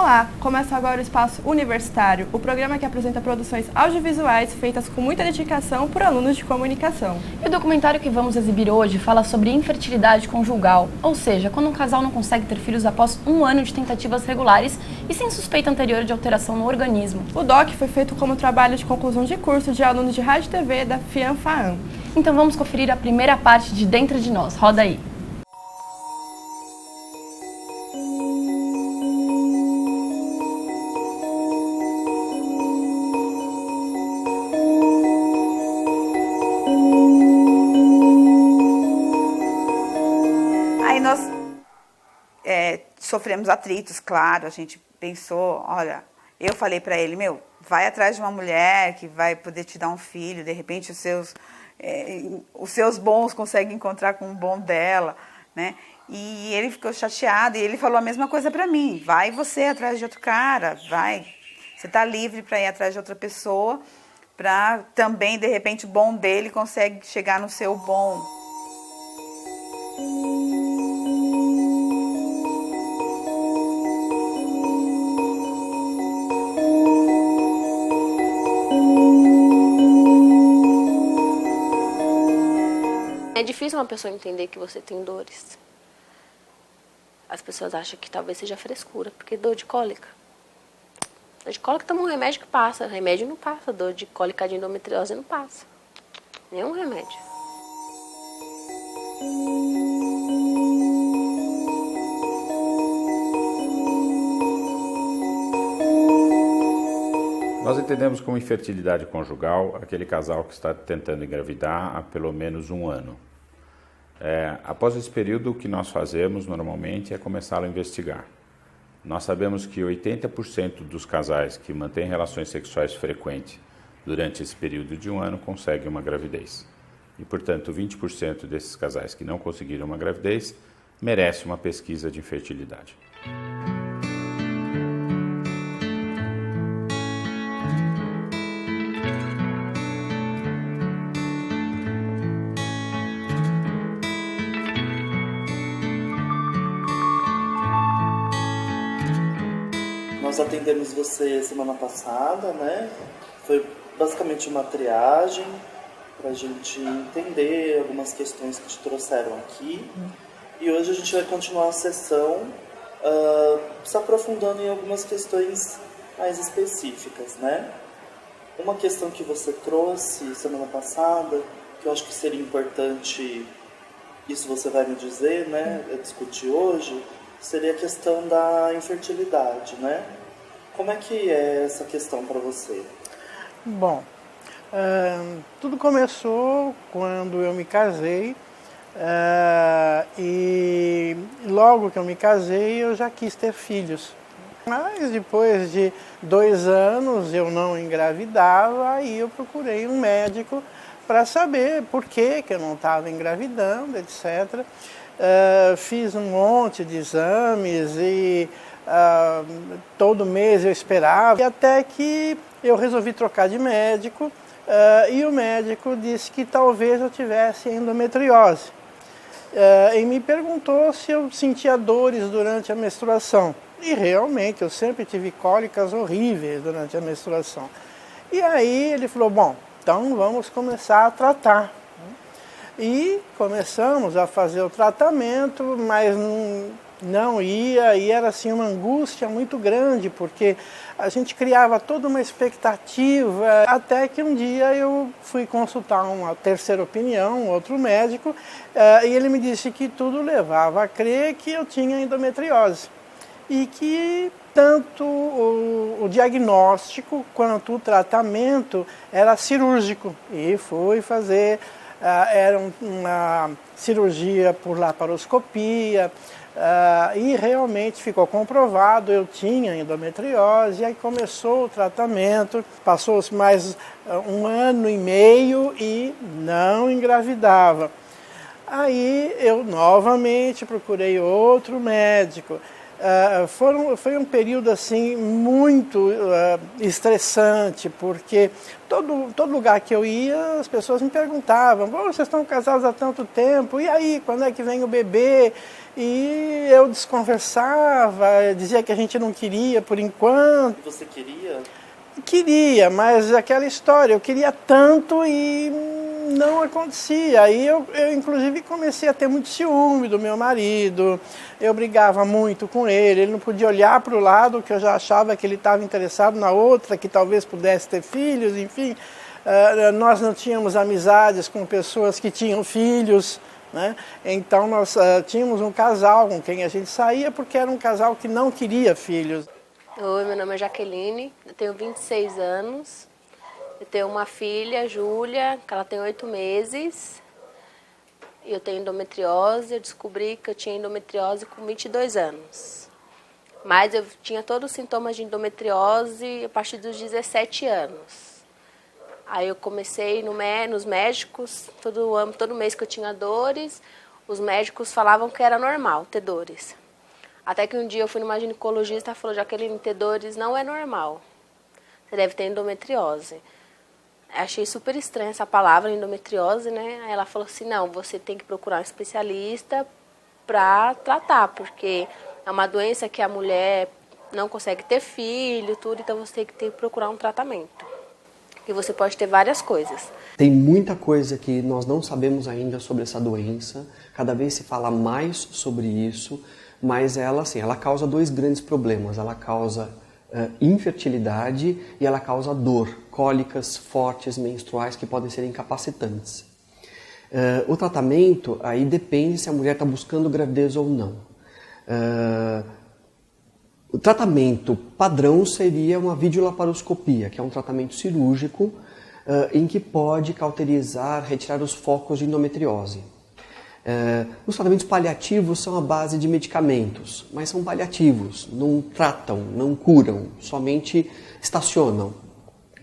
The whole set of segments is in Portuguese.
Olá! Começa agora o Espaço Universitário, o programa que apresenta produções audiovisuais feitas com muita dedicação por alunos de comunicação. E o documentário que vamos exibir hoje fala sobre infertilidade conjugal, ou seja, quando um casal não consegue ter filhos após 1 ano de tentativas regulares e sem suspeita anterior de alteração no organismo. O DOC foi feito como trabalho de conclusão de curso de alunos de rádio e TV da FIANFAAM. Então vamos conferir a primeira parte de Dentro de Nós. Roda aí! Aí nós sofremos atritos, claro, a gente pensou, olha, eu falei para ele, vai atrás de uma mulher que vai poder te dar um filho, de repente os seus bons conseguem encontrar com um bom dela, né? E ele ficou chateado e ele falou a mesma coisa para mim, vai você atrás de outro cara, vai, você está livre para ir atrás de outra pessoa, para também, de repente, o bom dele consegue chegar no seu bom. É difícil uma pessoa entender que você tem dores. As pessoas acham que talvez seja frescura, porque dor de cólica. Dor de cólica toma um remédio que passa, remédio não passa, dor de cólica de endometriose não passa. Nenhum remédio. Nós entendemos como infertilidade conjugal aquele casal que está tentando engravidar há pelo menos 1 ano. Após esse período, o que nós fazemos normalmente é começar a investigar. Nós sabemos que 80% dos casais que mantêm relações sexuais frequentes durante esse período de 1 ano conseguem uma gravidez. E, portanto, 20% desses casais que não conseguiram uma gravidez merecem uma pesquisa de infertilidade. Nós atendemos você semana passada, né? Foi basicamente uma triagem para a gente entender algumas questões que te trouxeram aqui. E hoje a gente vai continuar a sessão se aprofundando em algumas questões mais específicas, né? Uma questão que você trouxe semana passada, que eu acho que seria importante, isso você vai me dizer, né? Discutir hoje, seria a questão da infertilidade, né? Como é que é essa questão para você? Bom, tudo começou quando eu me casei e logo que eu me casei eu já quis ter filhos. Mas depois de 2 anos eu não engravidava, aí eu procurei um médico para saber por que eu não estava engravidando, etc. Fiz um monte de exames e todo mês eu esperava, e até que eu resolvi trocar de médico e o médico disse que talvez eu tivesse endometriose. E me perguntou se eu sentia dores durante a menstruação. E realmente eu sempre tive cólicas horríveis durante a menstruação. E aí ele falou, bom, então vamos começar a tratar. E começamos a fazer o tratamento, mas não ia, e era assim uma angústia muito grande, porque a gente criava toda uma expectativa, até que um dia eu fui consultar uma terceira opinião, um outro médico, e ele me disse que tudo levava a crer que eu tinha endometriose, e que tanto o diagnóstico quanto o tratamento era cirúrgico, e fui fazer, era uma cirurgia por laparoscopia, e realmente ficou comprovado, eu tinha endometriose, e aí começou o tratamento, passou-se mais 1 ano e meio e não engravidava. Aí eu novamente procurei outro médico, Foi um período assim muito estressante, porque todo lugar que eu ia, as pessoas me perguntavam: vocês estão casados há tanto tempo, e aí, quando é que vem o bebê? E eu desconversava, dizia que a gente não queria por enquanto. E você queria? Queria, mas aquela história, eu queria tanto e não acontecia. Aí eu inclusive comecei a ter muito ciúme do meu marido, eu brigava muito com ele não podia olhar para o lado, que eu já achava que ele estava interessado na outra, que talvez pudesse ter filhos, enfim. Nós não tínhamos amizades com pessoas que tinham filhos, né? Então nós tínhamos um casal com quem a gente saía, porque era um casal que não queria filhos. Oi, meu nome é Jaqueline, eu tenho 26 anos, eu tenho uma filha, Júlia, que ela tem 8 meses, e eu tenho endometriose. Eu descobri que eu tinha endometriose com 22 anos, mas eu tinha todos os sintomas de endometriose a partir dos 17 anos. Aí eu comecei nos médicos, todo mês que eu tinha dores, os médicos falavam que era normal ter dores. Até que um dia eu fui numa ginecologista e falou: Jaqueline, ter dores não é normal. Você deve ter endometriose. Achei super estranha essa palavra, endometriose, né? Aí ela falou assim: não, você tem que procurar um especialista para tratar, porque é uma doença que a mulher não consegue ter filho, tudo, então você tem que procurar um tratamento. E você pode ter várias coisas. Tem muita coisa que nós não sabemos ainda sobre essa doença, cada vez se fala mais sobre isso. Mas ela causa 2 grandes problemas. Ela causa infertilidade e ela causa dor, cólicas fortes menstruais que podem ser incapacitantes. O tratamento aí depende se a mulher está buscando gravidez ou não. O tratamento padrão seria uma videolaparoscopia, que é um tratamento cirúrgico em que pode cauterizar, retirar os focos de endometriose. Os tratamentos paliativos são a base de medicamentos, mas são paliativos, não tratam, não curam, somente estacionam.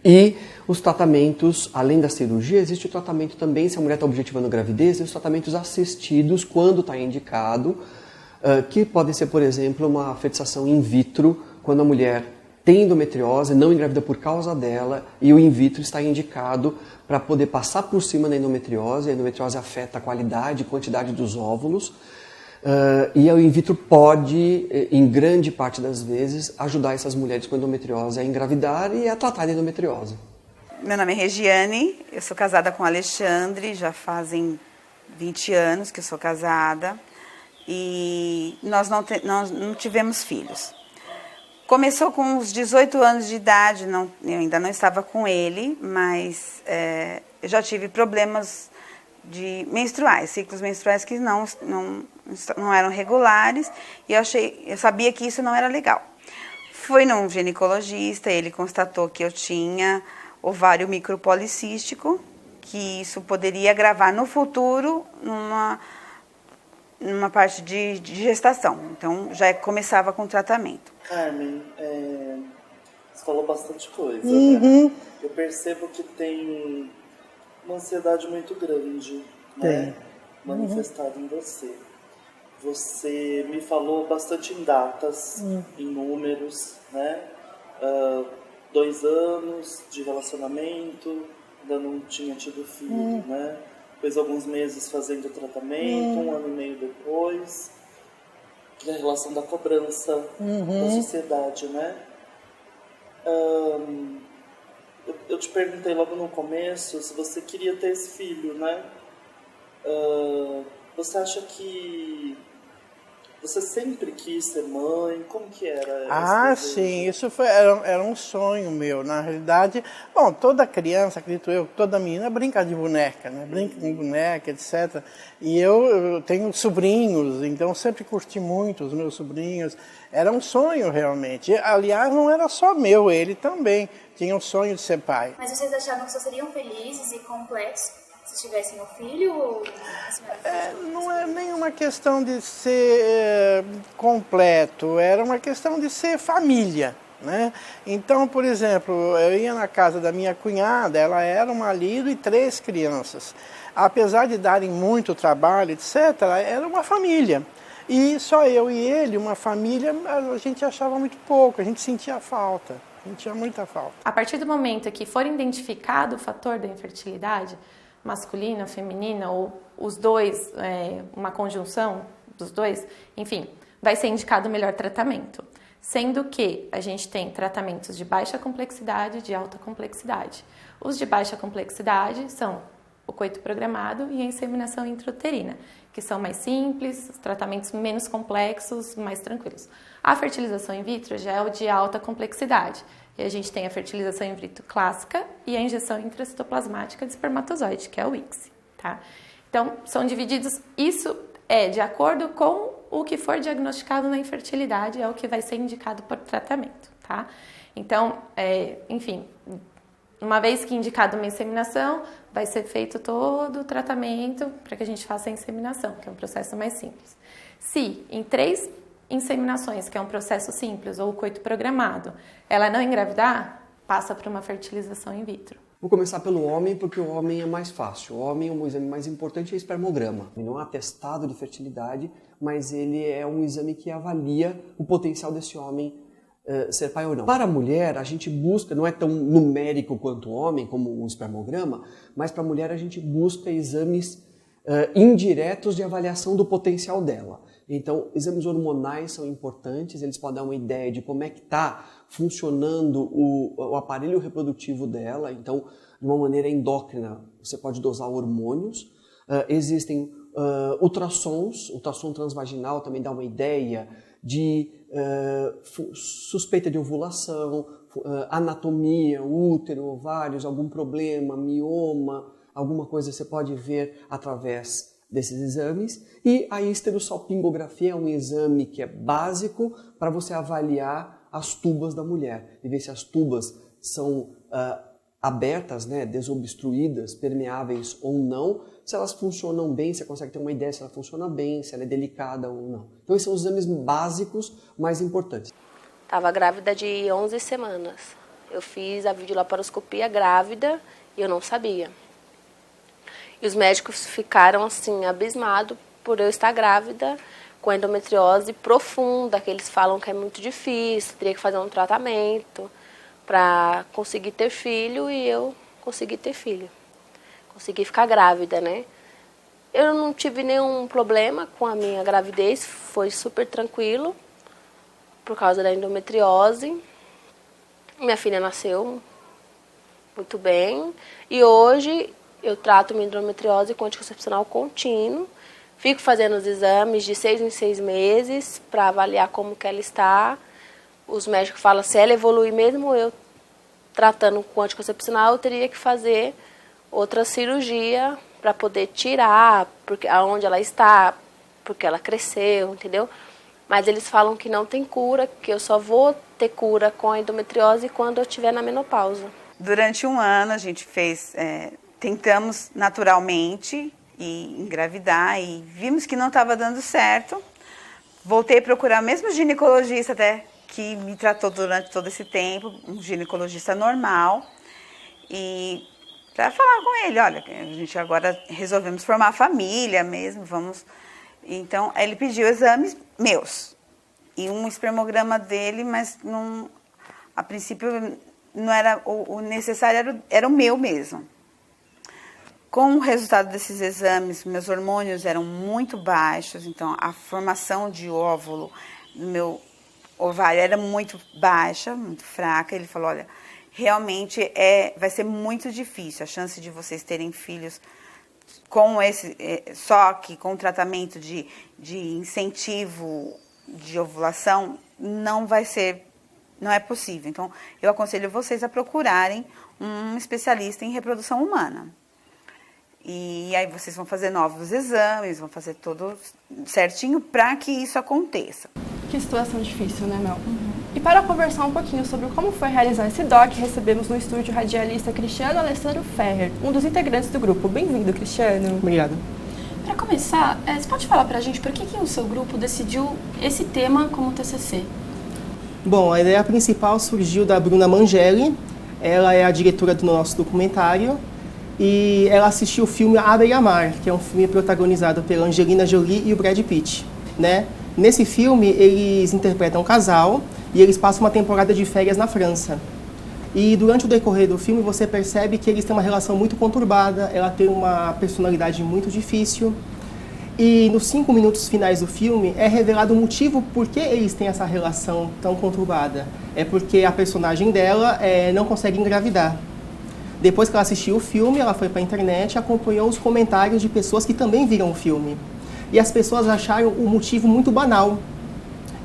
E os tratamentos, além da cirurgia, existe o tratamento também, se a mulher está objetivando gravidez, e os tratamentos assistidos, quando está indicado, que podem ser, por exemplo, uma fertilização in vitro, quando a mulher tem endometriose, não engravida por causa dela, e o in vitro está indicado para poder passar por cima da endometriose. A endometriose afeta a qualidade e quantidade dos óvulos, e o in vitro pode, em grande parte das vezes, ajudar essas mulheres com endometriose a engravidar e a tratar da endometriose. Meu nome é Regiane, eu sou casada com o Alexandre, já fazem 20 anos que eu sou casada, e nós não tivemos filhos. Começou com uns 18 anos de idade, eu ainda não estava com ele, mas eu já tive problemas menstruais, ciclos menstruais que não eram regulares, e eu sabia que isso não era legal. Fui num ginecologista, ele constatou que eu tinha ovário micropolicístico, que isso poderia agravar no futuro numa parte de gestação. Então já começava com o tratamento. Carmen, você falou bastante coisa, né? Eu percebo que tem uma ansiedade muito grande, né? Manifestada em você. Você me falou bastante em datas, em números, né? 2 anos de relacionamento, ainda não tinha tido filho, né? Depois alguns meses fazendo tratamento, 1 ano e meio depois. Que é a relação da cobrança da sociedade, né? Eu te perguntei logo no começo se você queria ter esse filho, né? Você acha que você sempre quis ser mãe? Como que era? Sim, isso era um sonho meu. Na realidade, bom, toda criança, acredito eu, toda menina brinca de boneca, né? Brinca com boneca, etc. E eu tenho sobrinhos, então sempre curti muito os meus sobrinhos. Era um sonho realmente. Aliás, não era só meu, ele também tinha um sonho de ser pai. Mas vocês achavam que só seriam felizes e completos se tivessem um filho? Ou não é nenhuma questão de ser completo, era uma questão de ser família, né? Então, por exemplo, eu ia na casa da minha cunhada, ela era um marido e 3 crianças. Apesar de darem muito trabalho, etc., era uma família. E só eu e ele, uma família, a gente achava muito pouco, a gente sentia falta, a gente tinha muita falta. A partir do momento que for identificado o fator da infertilidade, masculina, feminina, ou os dois, uma conjunção dos dois, enfim, vai ser indicado o melhor tratamento. Sendo que a gente tem tratamentos de baixa complexidade e de alta complexidade. Os de baixa complexidade são o coito programado e a inseminação intrauterina, que são mais simples, tratamentos menos complexos, mais tranquilos. A fertilização in vitro já é o de alta complexidade. E a gente tem a fertilização in vitro clássica e a injeção intracitoplasmática de espermatozoide, que é o ICSI, tá? Então, são divididos, isso é de acordo com o que for diagnosticado na infertilidade, é o que vai ser indicado por tratamento, tá? Então, enfim, uma vez que indicado uma inseminação, vai ser feito todo o tratamento para que a gente faça a inseminação, que é um processo mais simples. Se em 3 inseminações, que é um processo simples, ou coito programado, ela não engravidar, passa para uma fertilização in vitro. Vou começar pelo homem, porque o homem é mais fácil. O homem, o exame mais importante é o espermograma. Ele não é um atestado de fertilidade, mas ele é um exame que avalia o potencial desse homem ser pai ou não. Para a mulher, a gente busca, não é tão numérico quanto o homem, como um espermograma, mas para a mulher a gente busca exames indiretos de avaliação do potencial dela. Então, exames hormonais são importantes, eles podem dar uma ideia de como é que está funcionando o aparelho reprodutivo dela. Então, de uma maneira endócrina, você pode dosar hormônios. Existem ultrassons, ultrassom transvaginal também dá uma ideia de suspeita de ovulação, anatomia, útero, ovários, algum problema, mioma, alguma coisa você pode ver através desses exames. E a histerossalpingografia é um exame que é básico para você avaliar as tubas da mulher e ver se as tubas são abertas, né, desobstruídas, permeáveis ou não, se elas funcionam bem, você consegue ter uma ideia se ela funciona bem, se ela é delicada ou não. Então esses são os exames básicos mais importantes. Estava grávida de 11 semanas. Eu fiz a videolaparoscopia grávida e eu não sabia. E os médicos ficaram assim, abismados por eu estar grávida com endometriose profunda, que eles falam que é muito difícil, teria que fazer um tratamento para conseguir ter filho, e eu consegui ter filho. Consegui ficar grávida, né? Eu não tive nenhum problema com a minha gravidez, foi super tranquilo, por causa da endometriose. Minha filha nasceu muito bem, e hoje eu trato minha endometriose com anticoncepcional contínuo. Fico fazendo os exames de 6 em 6 meses para avaliar como que ela está. Os médicos falam, se ela evoluir, mesmo eu tratando com anticoncepcional, eu teria que fazer outra cirurgia para poder tirar porque aonde ela está, porque ela cresceu, entendeu? Mas eles falam que não tem cura, que eu só vou ter cura com a endometriose quando eu estiver na menopausa. Durante um ano a gente tentamos naturalmente engravidar e vimos que não estava dando certo. Voltei a procurar o mesmo ginecologista até que me tratou durante todo esse tempo, um ginecologista normal, e para falar com ele, olha, a gente agora resolvemos formar família mesmo, vamos. Então, ele pediu exames meus e um espermograma dele, mas não, a princípio não era o necessário, era o meu mesmo. Com o resultado desses exames, meus hormônios eram muito baixos, então a formação de óvulo do meu ovário era muito baixa, muito fraca. Ele falou, olha, realmente vai ser muito difícil, a chance de vocês terem filhos com só que com tratamento de incentivo de ovulação, não é possível. Então, eu aconselho vocês a procurarem um especialista em reprodução humana. E aí vocês vão fazer novos exames, vão fazer tudo certinho para que isso aconteça. Que situação difícil, né, Mel? E para conversar um pouquinho sobre como foi realizar esse DOC, recebemos no estúdio o radialista Cristiano Alessandro Ferrer, um dos integrantes do grupo. Bem-vindo, Cristiano. Obrigado. Para começar, você pode falar para a gente por que o seu grupo decidiu esse tema como TCC? Bom, a ideia principal surgiu da Bruna Mangelli. Ela é a diretora do nosso documentário e ela assistiu o filme A Beira-Mar, que é um filme protagonizado pela Angelina Jolie e o Brad Pitt. né? Nesse filme, eles interpretam um casal e eles passam uma temporada de férias na França. E durante o decorrer do filme, você percebe que eles têm uma relação muito conturbada, ela tem uma personalidade muito difícil. E nos 5 minutos finais do filme, é revelado o motivo por que eles têm essa relação tão conturbada. É porque a personagem dela não consegue engravidar. Depois que ela assistiu o filme, ela foi para a internet e acompanhou os comentários de pessoas que também viram o filme. E as pessoas acharam o motivo muito banal.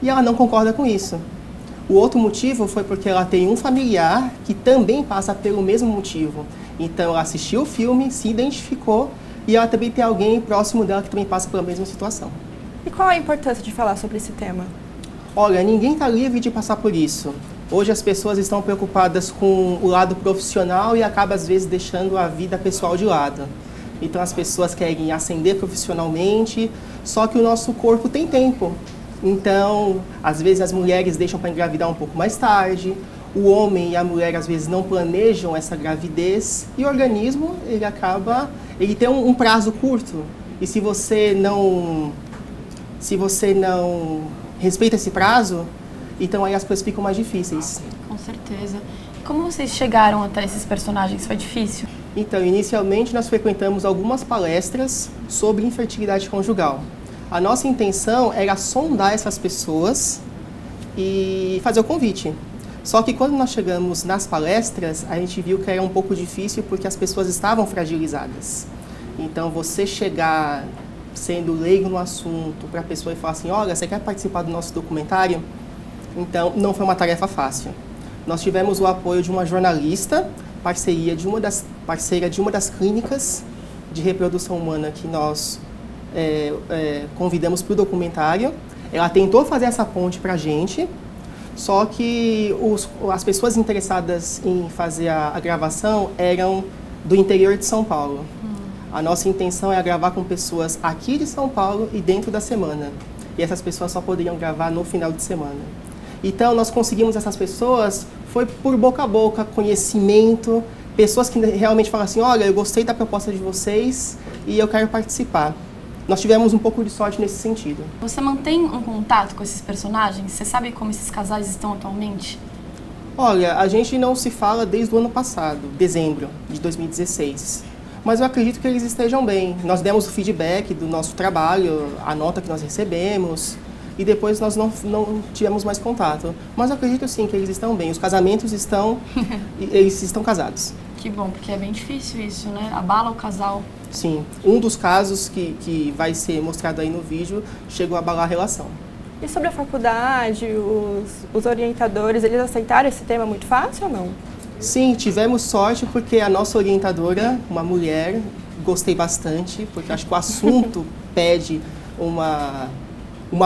E ela não concorda com isso. O outro motivo foi porque ela tem um familiar que também passa pelo mesmo motivo. Então ela assistiu o filme, se identificou e ela também tem alguém próximo dela que também passa pela mesma situação. E qual a importância de falar sobre esse tema? Olha, ninguém está livre de passar por isso. Hoje as pessoas estão preocupadas com o lado profissional e acabam às vezes deixando a vida pessoal de lado. Então as pessoas querem ascender profissionalmente, só que o nosso corpo tem tempo. Então, às vezes as mulheres deixam para engravidar um pouco mais tarde, o homem e a mulher às vezes não planejam essa gravidez e o organismo ele tem um prazo curto. E se você não respeita esse prazo, então aí as coisas ficam mais difíceis. Com certeza. Como vocês chegaram até esses personagens? Foi difícil? Então, inicialmente nós frequentamos algumas palestras sobre infertilidade conjugal. A nossa intenção era sondar essas pessoas e fazer o convite. Só que quando nós chegamos nas palestras, a gente viu que era um pouco difícil porque as pessoas estavam fragilizadas. Então, você chegar sendo leigo no assunto para a pessoa e falar assim, olha, você quer participar do nosso documentário? Então, não foi uma tarefa fácil. Nós tivemos o apoio de uma jornalista, parceira de uma das clínicas de reprodução humana que nós convidamos para o documentário. Ela tentou fazer essa ponte para a gente, só que as pessoas interessadas em fazer a gravação eram do interior de São Paulo. A nossa intenção é gravar com pessoas aqui de São Paulo e dentro da semana. E essas pessoas só poderiam gravar no final de semana. Então, nós conseguimos essas pessoas, foi por boca a boca, conhecimento, pessoas que realmente falam assim, olha, eu gostei da proposta de vocês e eu quero participar. Nós tivemos um pouco de sorte nesse sentido. Você mantém um contato com esses personagens? Você sabe como esses casais estão atualmente? Olha, a gente não se fala desde o ano passado, dezembro de 2016. Mas eu acredito que eles estejam bem. Nós demos o feedback do nosso trabalho, a nota que nós recebemos, e depois nós não tivemos mais contato. Mas eu acredito sim que eles estão bem. Os casamentos eles estão casados. Que bom, porque é bem difícil isso, né? Abala o casal. Sim, um dos casos que vai ser mostrado aí no vídeo chegou a abalar a relação. E sobre a faculdade, os orientadores, eles aceitaram esse tema muito fácil ou não? Sim, tivemos sorte porque a nossa orientadora, uma mulher, gostei bastante, porque acho que o assunto pede uma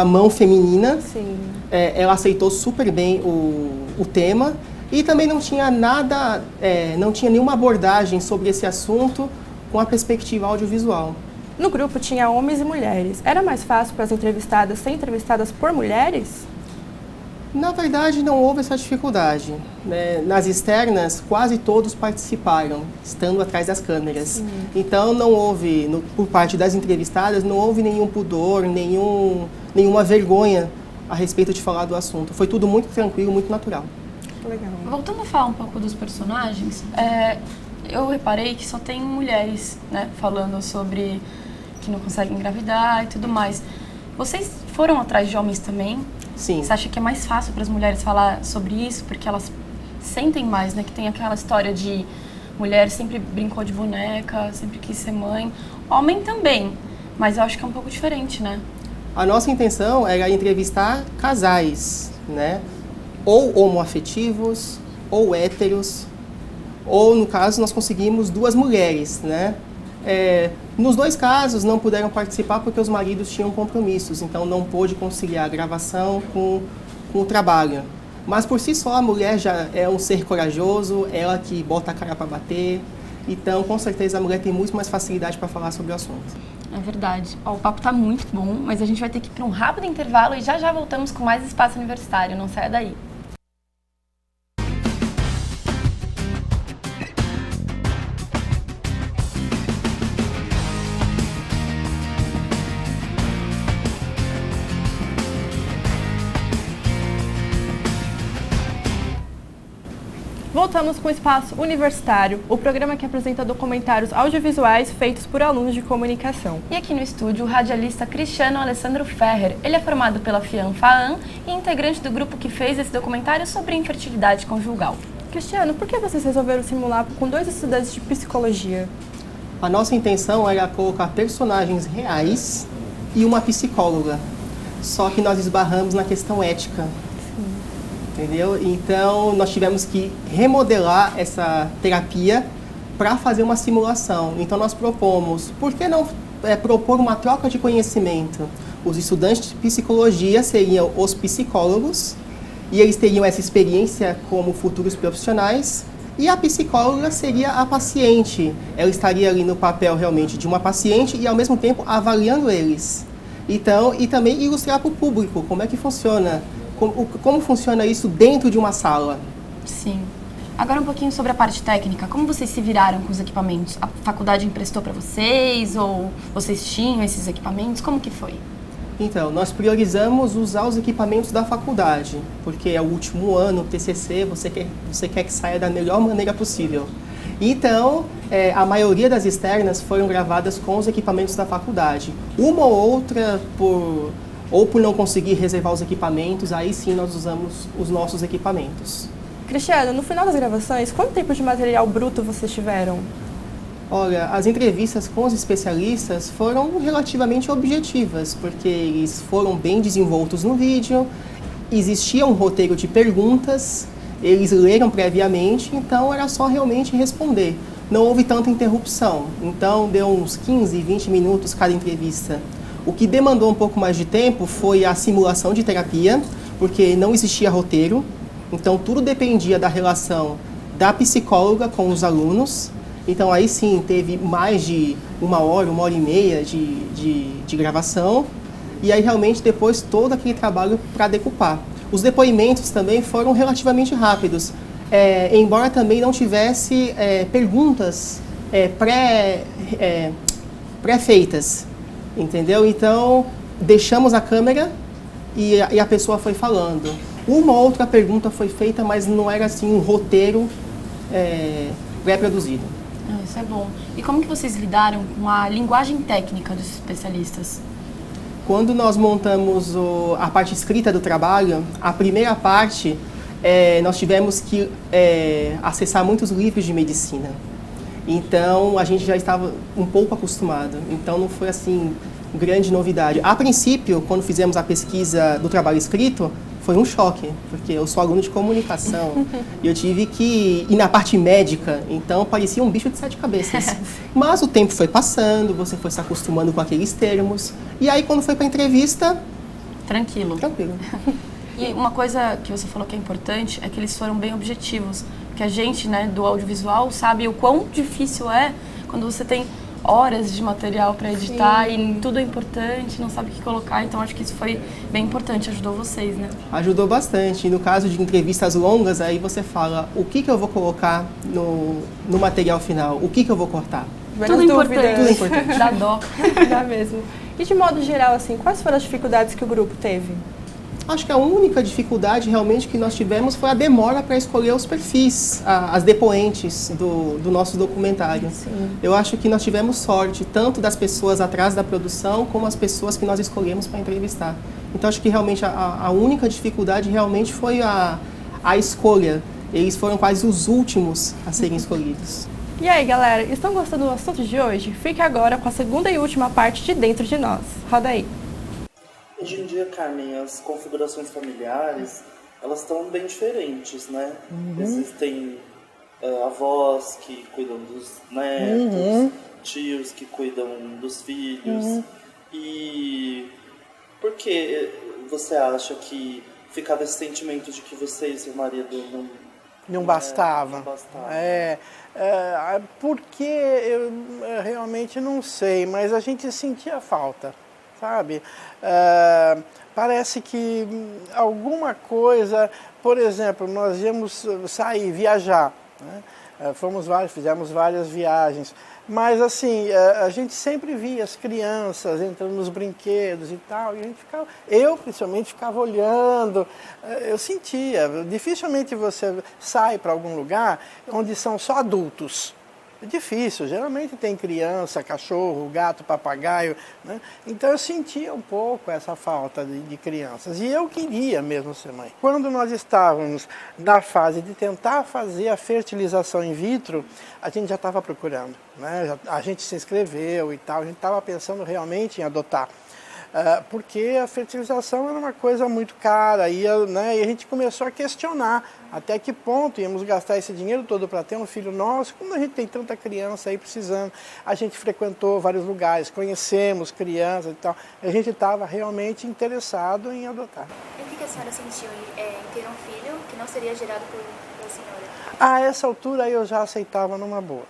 mão feminina. Sim. Ela aceitou super bem o tema e também não tinha nada, não tinha nenhuma abordagem sobre esse assunto com a perspectiva audiovisual. No grupo tinha homens e mulheres. Era mais fácil para as entrevistadas ser entrevistadas por mulheres? Na verdade, não houve essa dificuldade. Nas externas, quase todos participaram, estando atrás das câmeras. Sim. Então, não houve, por parte das entrevistadas, não houve nenhum pudor, nenhuma vergonha a respeito de falar do assunto. Foi tudo muito tranquilo, muito natural. Legal. Voltando a falar um pouco dos personagens, eu reparei que só tem mulheres, né, falando sobre que não conseguem engravidar e tudo mais. Vocês foram atrás de homens também? Sim. Você acha que é mais fácil para as mulheres falar sobre isso, porque elas sentem mais, né? Que tem aquela história de mulher sempre brincou de boneca, sempre quis ser mãe. Homem também, mas eu acho que é um pouco diferente, né? A nossa intenção era entrevistar casais, né? Ou homoafetivos, ou héteros, ou no caso nós conseguimos 2 mulheres, né? Nos 2 casos não puderam participar porque os maridos tinham compromissos, então não pôde conciliar a gravação com o trabalho. Mas por si só a mulher já é um ser corajoso, ela que bota a cara para bater, então com certeza a mulher tem muito mais facilidade para falar sobre o assunto. É verdade. O papo tá muito bom, mas a gente vai ter que ir para um rápido intervalo e já voltamos com mais Espaço Universitário, não saia daí. Voltamos com o Espaço Universitário, o programa que apresenta documentários audiovisuais feitos por alunos de comunicação. E aqui no estúdio, o radialista Cristiano Alessandro Ferrer. Ele é formado pela FIAM-FAAM e integrante do grupo que fez esse documentário sobre infertilidade conjugal. Cristiano, por que vocês resolveram simular com 2 estudantes de psicologia? A nossa intenção era colocar personagens reais e uma psicóloga, só que nós esbarramos na questão ética. Entendeu? Então, nós tivemos que remodelar essa terapia para fazer uma simulação. Então, nós propomos, por que não propor uma troca de conhecimento? Os estudantes de psicologia seriam os psicólogos, e eles teriam essa experiência como futuros profissionais, e a psicóloga seria a paciente. Ela estaria ali no papel realmente de uma paciente e, ao mesmo tempo, avaliando eles. Então, e também ilustrar para o público como é que funciona. Como funciona isso dentro de uma sala? Sim. Agora um pouquinho sobre a parte técnica. Como vocês se viraram com os equipamentos? A faculdade emprestou para vocês ou vocês tinham esses equipamentos? Como que foi? Então, nós priorizamos usar os equipamentos da faculdade, porque é o último ano, o TCC, você quer que saia da melhor maneira possível. Então, a maioria das externas foram gravadas com os equipamentos da faculdade. Uma ou outra ou por não conseguir reservar os equipamentos, aí sim nós usamos os nossos equipamentos. Cristiano, no final das gravações, quanto tempo de material bruto vocês tiveram? Olha, as entrevistas com os especialistas foram relativamente objetivas, porque eles foram bem desenvoltos no vídeo, existia um roteiro de perguntas, eles leram previamente, então era só realmente responder. Não houve tanta interrupção, então deu uns 15, 20 minutos cada entrevista. O que demandou um pouco mais de tempo foi a simulação de terapia, porque não existia roteiro, então tudo dependia da relação da psicóloga com os alunos. Então aí sim teve mais de 1 hora e meia de gravação, e aí realmente depois todo aquele trabalho para decupar. Os depoimentos também foram relativamente rápidos, embora também não tivesse perguntas pré-feitas. Entendeu? Então, deixamos a câmera e a pessoa foi falando. Uma ou outra pergunta foi feita, mas não era assim um roteiro pré-produzido. Isso é bom. E como que vocês lidaram com a linguagem técnica dos especialistas? Quando nós montamos a parte escrita do trabalho, a primeira parte, nós tivemos que acessar muitos livros de medicina. Então, a gente já estava um pouco acostumado. Então, não foi, assim, grande novidade. A princípio, quando fizemos a pesquisa do trabalho escrito, foi um choque, porque eu sou aluno de comunicação e eu tive que ir na parte médica, então parecia um bicho de 7 cabeças. Mas o tempo foi passando, você foi se acostumando com aqueles termos, e aí, quando foi para a entrevista... Tranquilo. Tranquilo. E uma coisa que você falou que é importante é que eles foram bem objetivos. Que a gente, né, do audiovisual, sabe o quão difícil é quando você tem horas de material para editar. Sim. E tudo é importante, não sabe o que colocar. Então, acho que isso foi bem importante, ajudou vocês, né? Ajudou bastante. No caso de entrevistas longas, aí você fala o que eu vou colocar no material final, o que eu vou cortar. Tudo importante. Tudo importante. Dá dó. Dá mesmo. E de modo geral, assim, quais foram as dificuldades que o grupo teve? Acho que a única dificuldade realmente que nós tivemos foi a demora para escolher os perfis, as depoentes do nosso documentário. Sim. Eu acho que nós tivemos sorte, tanto das pessoas atrás da produção, como as pessoas que nós escolhemos para entrevistar. Então, acho que realmente a única dificuldade realmente foi a escolha. Eles foram quase os últimos a serem escolhidos. E aí, galera, estão gostando do assunto de hoje? Fique agora com a segunda e última parte de Dentro de Nós. Roda aí. Hoje em dia, Carmen, as configurações familiares, elas estão bem diferentes, né? Existem avós que cuidam dos netos, tios que cuidam dos filhos. E por que você acha que ficava esse sentimento de que você e seu marido não bastava? Porque eu realmente não sei, mas a gente sentia falta. Sabe? Parece que alguma coisa, por exemplo, nós íamos sair, viajar, né? Fizemos várias viagens. Mas assim, a gente sempre via as crianças entrando nos brinquedos e tal, e a gente ficava, eu principalmente ficava olhando, eu sentia, dificilmente você sai para algum lugar onde são só adultos. É difícil, geralmente tem criança, cachorro, gato, papagaio, né? Então eu sentia um pouco essa falta de crianças e eu queria mesmo ser mãe. Quando nós estávamos na fase de tentar fazer a fertilização in vitro, a gente já estava procurando, né? A gente se inscreveu e tal, a gente estava pensando realmente em adotar. Porque a fertilização era uma coisa muito cara né, e a gente começou a questionar até que ponto íamos gastar esse dinheiro todo para ter um filho nosso, quando a gente tem tanta criança aí precisando. A gente frequentou vários lugares, conhecemos crianças e tal, a gente estava realmente interessado em adotar. E o que a senhora sentiu em ter um filho que não seria gerado pela senhora? A essa altura eu já aceitava numa boa.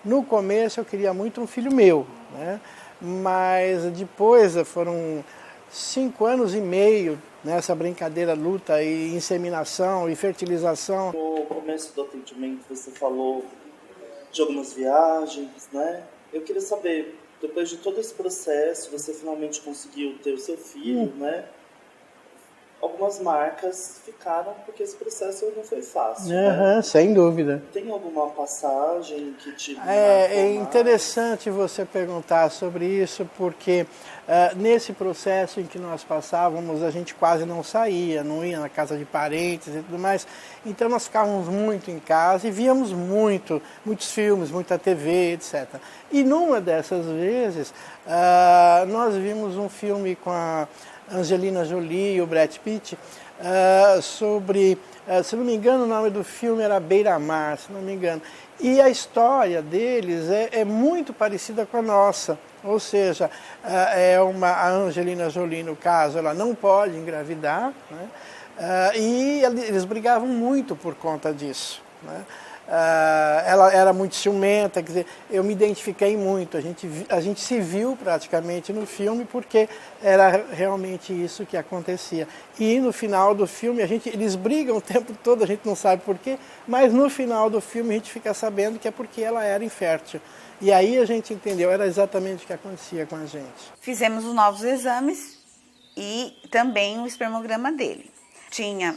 No começo eu queria muito um filho meu, né? Mas depois foram 5 anos e meio nessa brincadeira, luta e inseminação e fertilização. No começo do atendimento você falou de algumas viagens, né? Eu queria saber, depois de todo esse processo, você finalmente conseguiu ter o seu filho, né? Algumas marcas ficaram porque esse processo não foi fácil. Né? Sem dúvida. Tem alguma passagem que te É interessante você perguntar sobre isso, porque nesse processo em que nós passávamos, a gente quase não saía, não ia na casa de parentes e tudo mais. Então nós ficávamos muito em casa e víamos muitos filmes, muita TV, etc. E numa dessas vezes, nós vimos um filme com a Angelina Jolie e o Brad Pitt, sobre, se não me engano, o nome do filme era Beira-Mar, se não me engano. E a história deles é muito parecida com a nossa, ou seja, a Angelina Jolie, no caso, ela não pode engravidar, né? E eles brigavam muito por conta disso, né? Ela era muito ciumenta, quer dizer, eu me identifiquei muito, a gente se viu praticamente no filme porque era realmente isso que acontecia. E no final do filme, eles brigam o tempo todo, a gente não sabe porquê, mas no final do filme a gente fica sabendo que é porque ela era infértil. E aí a gente entendeu, era exatamente o que acontecia com a gente. Fizemos os novos exames e também o espermograma dele. Tinha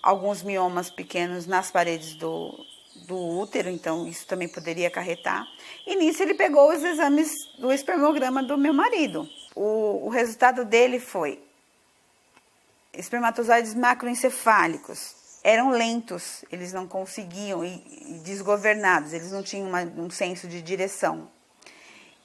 alguns miomas pequenos nas paredes do útero, então isso também poderia acarretar. E nisso ele pegou os exames do espermograma do meu marido. O resultado dele foi espermatozoides macroencefálicos. Eram lentos, eles não conseguiam, e desgovernados, eles não tinham um senso de direção.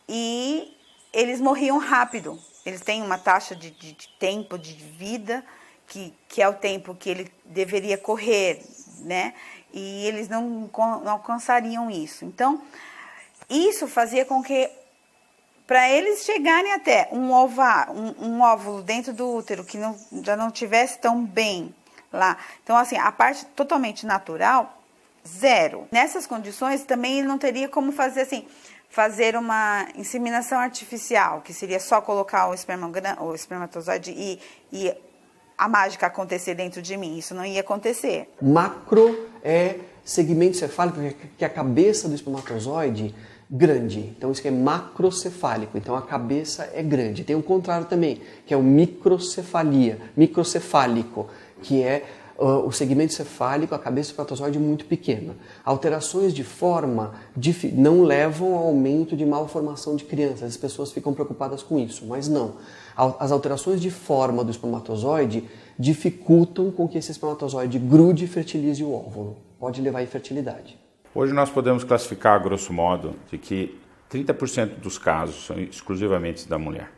E eles morriam rápido. Eles têm uma taxa de tempo de vida, que é o tempo que ele deveria correr, né? E eles não alcançariam isso. Então, isso fazia com que, para eles chegarem até um óvulo dentro do útero que já não estivesse tão bem lá. Então, assim, a parte totalmente natural, zero. Nessas condições, também ele não teria como fazer uma inseminação artificial, que seria só colocar o espermatozoide e a mágica acontecer dentro de mim. Isso não ia acontecer. Macro é segmento cefálico, que é a cabeça do espermatozoide grande. Então isso que é macrocefálico. Então a cabeça é grande. Tem o contrário também, que é o microcefálico, que é o segmento cefálico, a cabeça do espermatozoide muito pequena. Alterações de forma não levam ao aumento de malformação de crianças. As pessoas ficam preocupadas com isso, mas não. As alterações de forma do espermatozoide dificultam com que esse espermatozoide grude e fertilize o óvulo. Pode levar à infertilidade. Hoje nós podemos classificar, grosso modo, de que 30% dos casos são exclusivamente da mulher,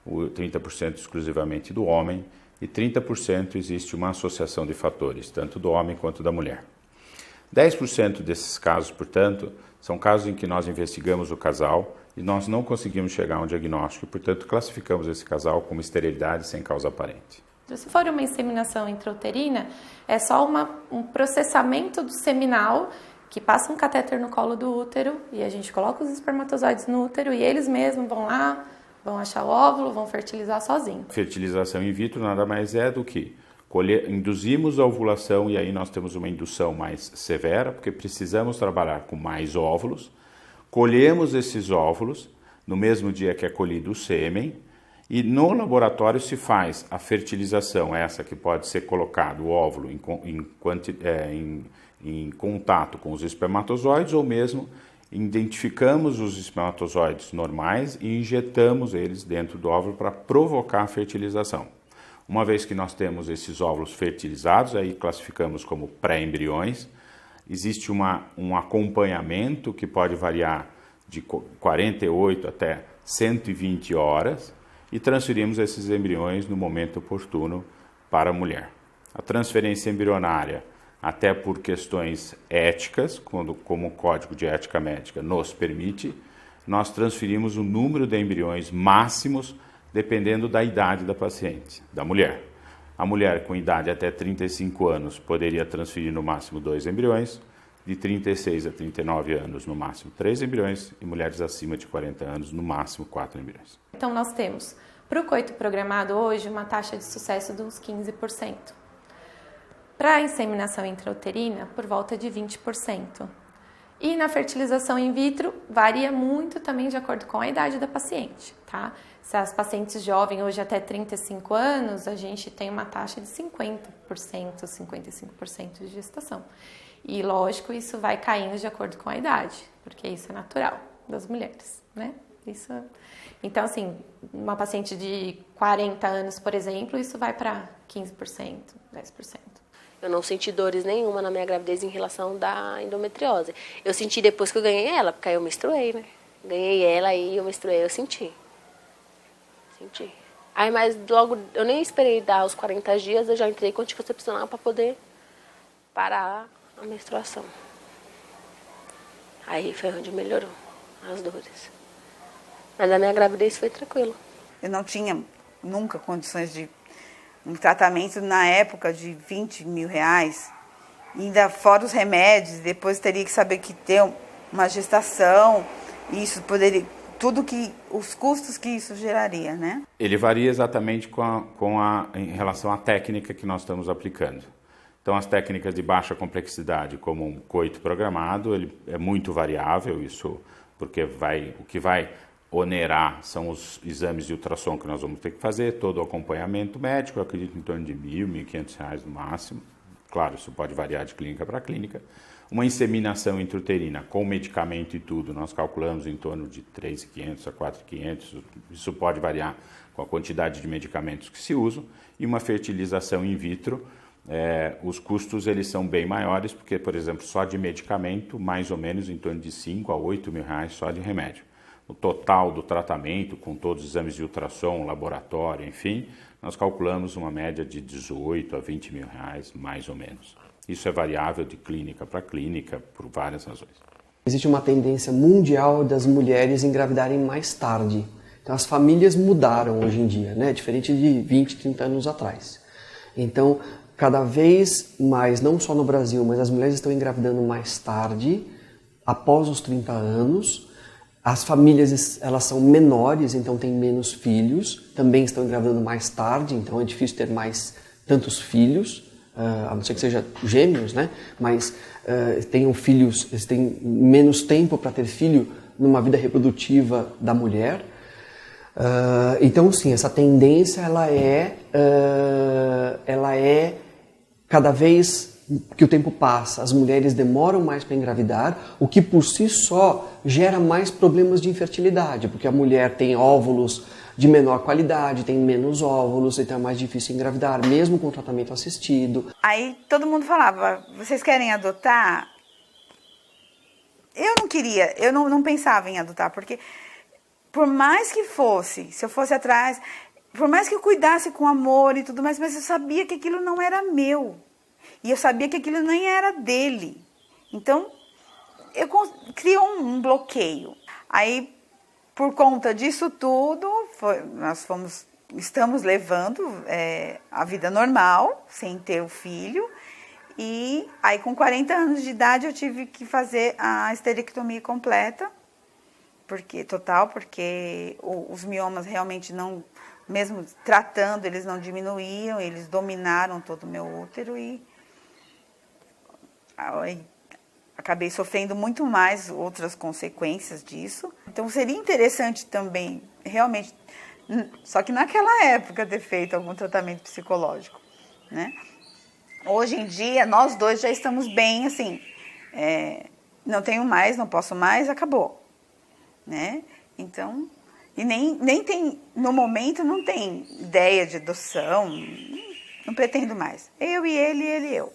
30% exclusivamente do homem, e 30% existe uma associação de fatores, tanto do homem quanto da mulher. 10% desses casos, portanto, são casos em que nós investigamos o casal e nós não conseguimos chegar a um diagnóstico, e, portanto, classificamos esse casal como esterilidade sem causa aparente. Se for uma inseminação intrauterina, é só um processamento do seminal que passa um catéter no colo do útero e a gente coloca os espermatozoides no útero e eles mesmos vão lá, vão achar o óvulo, vão fertilizar sozinho. Fertilização in vitro nada mais é do que Induzimos a ovulação e aí nós temos uma indução mais severa, porque precisamos trabalhar com mais óvulos. Colhemos esses óvulos no mesmo dia que é colhido o sêmen e no laboratório se faz a fertilização, essa que pode ser colocado o óvulo em contato com os espermatozoides ou mesmo identificamos os espermatozoides normais e injetamos eles dentro do óvulo para provocar a fertilização. Uma vez que nós temos esses óvulos fertilizados, aí classificamos como pré-embriões, existe um acompanhamento que pode variar de 48 até 120 horas e transferimos esses embriões no momento oportuno para a mulher. A transferência embrionária, até por questões éticas, como o Código de Ética Médica nos permite, nós transferimos o número de embriões máximos dependendo da idade da paciente, da mulher. A mulher com idade até 35 anos poderia transferir no máximo 2 embriões, de 36 a 39 anos no máximo 3 embriões e mulheres acima de 40 anos no máximo 4 embriões. Então nós temos para o coito programado hoje uma taxa de sucesso de uns 15%. Para a inseminação intrauterina, por volta de 20%. E na fertilização in vitro, varia muito também de acordo com a idade da paciente, tá? Se as pacientes jovens, hoje até 35 anos, a gente tem uma taxa de 50%, 55% de gestação. E, lógico, isso vai caindo de acordo com a idade, porque isso é natural das mulheres, né? Então, assim, uma paciente de 40 anos, por exemplo, isso vai para 15%, 10%. Eu não senti dores nenhuma na minha gravidez em relação da endometriose. Eu senti depois que eu ganhei ela, porque aí eu menstruei, né? Ganhei ela e eu menstruei, eu senti. Aí, mas logo, eu nem esperei dar os 40 dias, eu já entrei com anticoncepcional para poder parar a menstruação. Aí foi onde melhorou as dores. Mas a minha gravidez foi tranquila. Eu não tinha nunca condições de um tratamento na época de 20 mil reais, ainda fora os remédios, depois teria que saber que ter uma gestação, isso poderia, os custos que isso geraria, né? Ele varia exatamente em relação à técnica que nós estamos aplicando. Então, as técnicas de baixa complexidade, como um coito programado, ele é muito variável, isso porque o que vai onerar são os exames de ultrassom que nós vamos ter que fazer, todo o acompanhamento médico, eu acredito em torno de R$ 1.000, R$ 1.500 no máximo. Claro, isso pode variar de clínica para clínica. Uma inseminação intrauterina com medicamento e tudo, nós calculamos em torno de R$ 3.500 a R$ 4.500, isso pode variar com a quantidade de medicamentos que se usam. E uma fertilização in vitro, os custos eles são bem maiores, porque, por exemplo, só de medicamento, mais ou menos em torno de 5 a 8 mil reais só de remédio. O total do tratamento, com todos os exames de ultrassom, laboratório, enfim, nós calculamos uma média de 18 a 20 mil reais, mais ou menos. Isso é variável de clínica para clínica, por várias razões. Existe uma tendência mundial das mulheres engravidarem mais tarde. Então as famílias mudaram hoje em dia, né? Diferente de 20, 30 anos atrás. Então, cada vez mais, não só no Brasil, mas as mulheres estão engravidando mais tarde, após os 30 anos. As famílias, elas são menores, então têm menos filhos, também estão engravidando mais tarde, então é difícil ter tantos filhos, a não ser que seja gêmeos, né? Mas tenham filhos, eles têm menos tempo para ter filho numa vida reprodutiva da mulher. Então, sim, essa tendência, ela é cada vez que o tempo passa, as mulheres demoram mais para engravidar, o que por si só gera mais problemas de infertilidade, porque a mulher tem óvulos de menor qualidade, tem menos óvulos, então é mais difícil engravidar, mesmo com tratamento assistido. Aí todo mundo falava, vocês querem adotar? Eu não queria, eu não pensava em adotar, porque por mais que fosse, se eu fosse atrás, por mais que eu cuidasse com amor e tudo mais, mas eu sabia que aquilo não era meu. E eu sabia que aquilo nem era dele. Então, criou um bloqueio. Aí, por conta disso tudo, estamos levando a vida normal, sem ter o filho. E aí, com 40 anos de idade, eu tive que fazer a esterectomia completa, porque os miomas realmente não mesmo tratando, eles não diminuíram, eles dominaram todo o meu útero e acabei sofrendo muito mais outras consequências disso. Então seria interessante também, realmente, só que naquela época ter feito algum tratamento psicológico, né? Hoje em dia, nós dois já estamos bem, assim, não tenho mais, não posso mais, acabou, né? Então, e nem tem, no momento não tem ideia de adoção, não pretendo mais. Eu e ele e eu.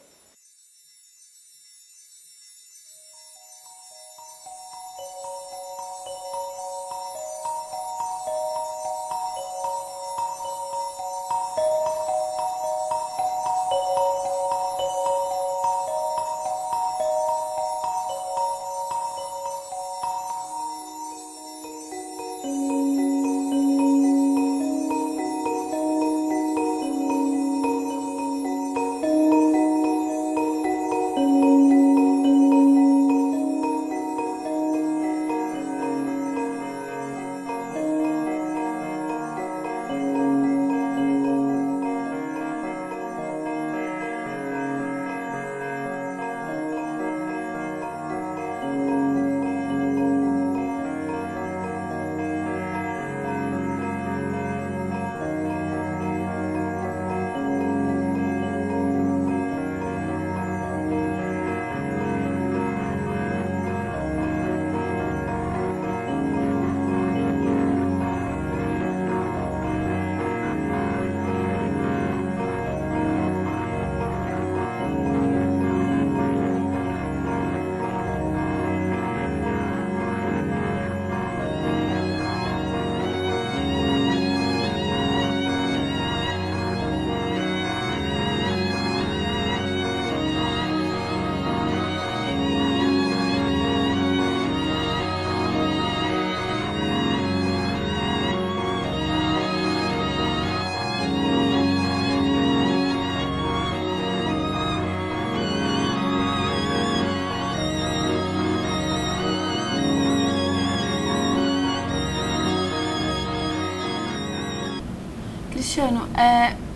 Cristiano,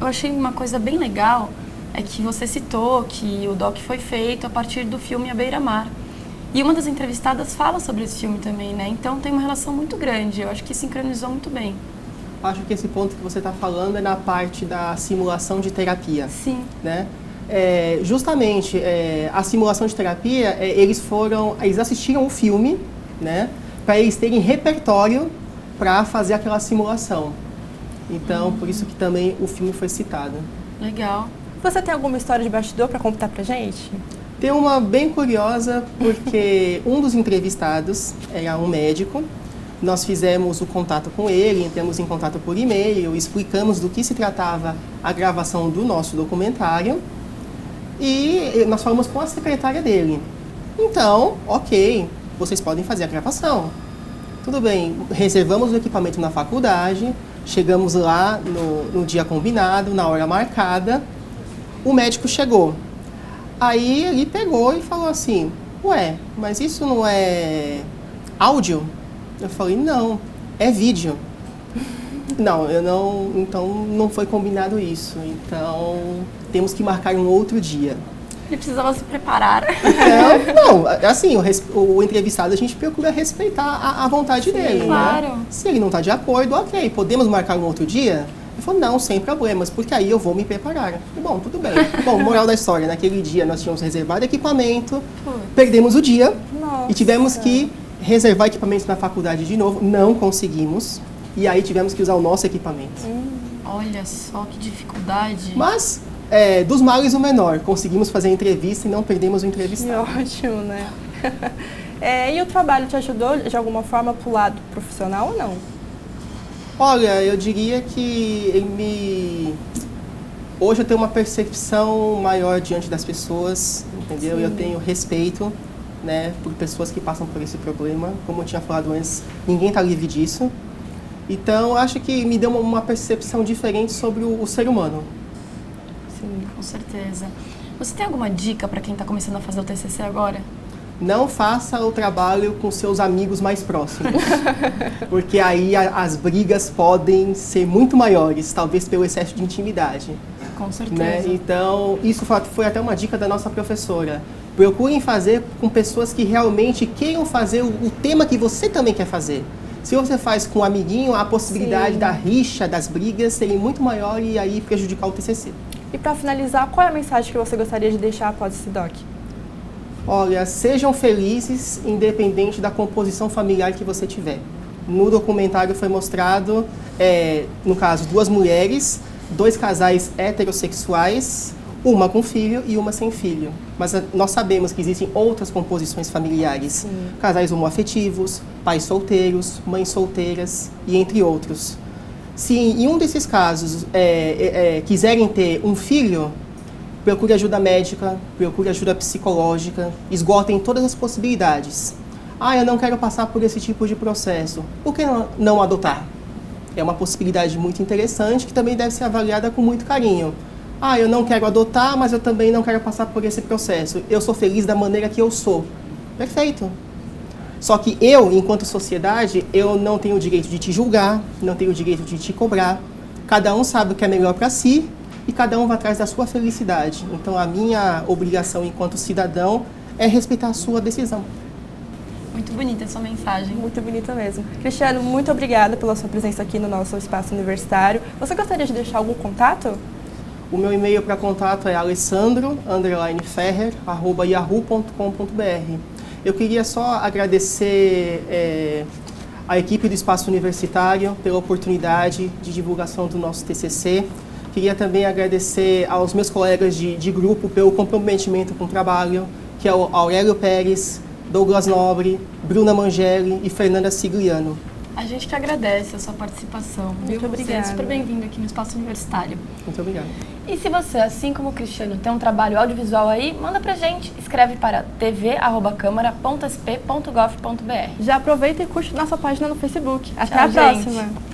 eu achei uma coisa bem legal, é que você citou que o doc foi feito a partir do filme A Beira-Mar. E uma das entrevistadas fala sobre esse filme também, né? Então tem uma relação muito grande, eu acho que sincronizou muito bem. Acho que esse ponto que você está falando é na parte da simulação de terapia. Sim. Né? Justamente, a simulação de terapia, eles assistiram o filme, né? Para eles terem repertório para fazer aquela simulação. Então, por isso que também o filme foi citado. Legal. Você tem alguma história de bastidor para contar pra gente? Tem uma bem curiosa, porque um dos entrevistados era um médico. Nós fizemos o contato com ele, entramos em contato por e-mail, explicamos do que se tratava a gravação do nosso documentário e nós falamos com a secretária dele. Então, ok, vocês podem fazer a gravação. Tudo bem, reservamos o equipamento na faculdade, chegamos lá no dia combinado, na hora marcada, o médico chegou. Aí ele pegou e falou assim, ué, mas isso não é áudio? Eu falei, não, é vídeo. Não, então não foi combinado isso, então temos que marcar um outro dia. Ele precisava se preparar. Não, assim, o entrevistado a gente procura respeitar a vontade dele, claro. Né? Se ele não está de acordo, ok, podemos marcar um outro dia? Ele falou, não, sem problemas, porque aí eu vou me preparar. Bom, tudo bem. Bom, moral da história, naquele dia nós tínhamos reservado equipamento, perdemos o dia e tivemos que reservar equipamento na faculdade de novo, não conseguimos, e aí tivemos que usar o nosso equipamento. Olha só que dificuldade. Mas, dos males o menor, conseguimos fazer a entrevista e não perdemos o entrevistado. Ótimo, né? E o trabalho te ajudou de alguma forma pro lado profissional ou não? Olha, eu diria que hoje eu tenho uma percepção maior diante das pessoas, entendeu? Eu tenho respeito, né, por pessoas que passam por esse problema. Como eu tinha falado antes, ninguém está livre disso. Então, acho que me deu uma percepção diferente sobre o ser humano. Sim, com certeza. Você tem alguma dica para quem está começando a fazer o TCC agora? não faça o trabalho com seus amigos mais próximos. Porque aí as brigas podem ser muito maiores, talvez pelo excesso de intimidade. Com certeza. Né? Então, isso foi até uma dica da nossa professora. Procurem fazer com pessoas que realmente queiram fazer o tema que você também quer fazer. Se você faz com um amiguinho, a possibilidade da rixa, das brigas, serem muito maior e aí prejudicar o TCC. E para finalizar, qual é a mensagem que você gostaria de deixar após esse doc? Olha, sejam felizes, independente da composição familiar que você tiver. No documentário foi mostrado, no caso, 2 mulheres, 2 casais heterossexuais, uma com filho e uma sem filho. Mas nós sabemos que existem outras composições familiares. Sim. Casais homoafetivos, pais solteiros, mães solteiras e entre outros. Se em um desses casos quiserem ter um filho, procure ajuda médica, procure ajuda psicológica, esgotem todas as possibilidades. Eu não quero passar por esse tipo de processo. Por que não adotar? É uma possibilidade muito interessante que também deve ser avaliada com muito carinho. Eu não quero adotar, mas eu também não quero passar por esse processo. Eu sou feliz da maneira que eu sou. Perfeito. Só que eu, enquanto sociedade, eu não tenho o direito de te julgar, não tenho o direito de te cobrar. Cada um sabe o que é melhor para si e cada um vai atrás da sua felicidade. Então, a minha obrigação enquanto cidadão é respeitar a sua decisão. Muito bonita essa mensagem. Muito bonita mesmo. Cristiano, muito obrigada pela sua presença aqui no nosso espaço universitário. Você gostaria de deixar algum contato? O meu e-mail para contato é alessandro_ferrer@yahoo.com.br. Eu queria só agradecer a equipe do Espaço Universitário pela oportunidade de divulgação do nosso TCC. Queria também agradecer aos meus colegas de grupo pelo comprometimento com o trabalho, que é o Aurélio Pérez, Douglas Nobre, Bruna Mangelli e Fernanda Sigliano. A gente que agradece a sua participação. Muito obrigada. Você é super bem-vindo aqui no Espaço Universitário. Muito obrigado. E se você, assim como o Cristiano, tem um trabalho audiovisual aí, manda pra gente. Escreve para tv@câmara.sp.gov.br. Já aproveita e curte nossa página no Facebook. Até Tchau, a próxima. Gente.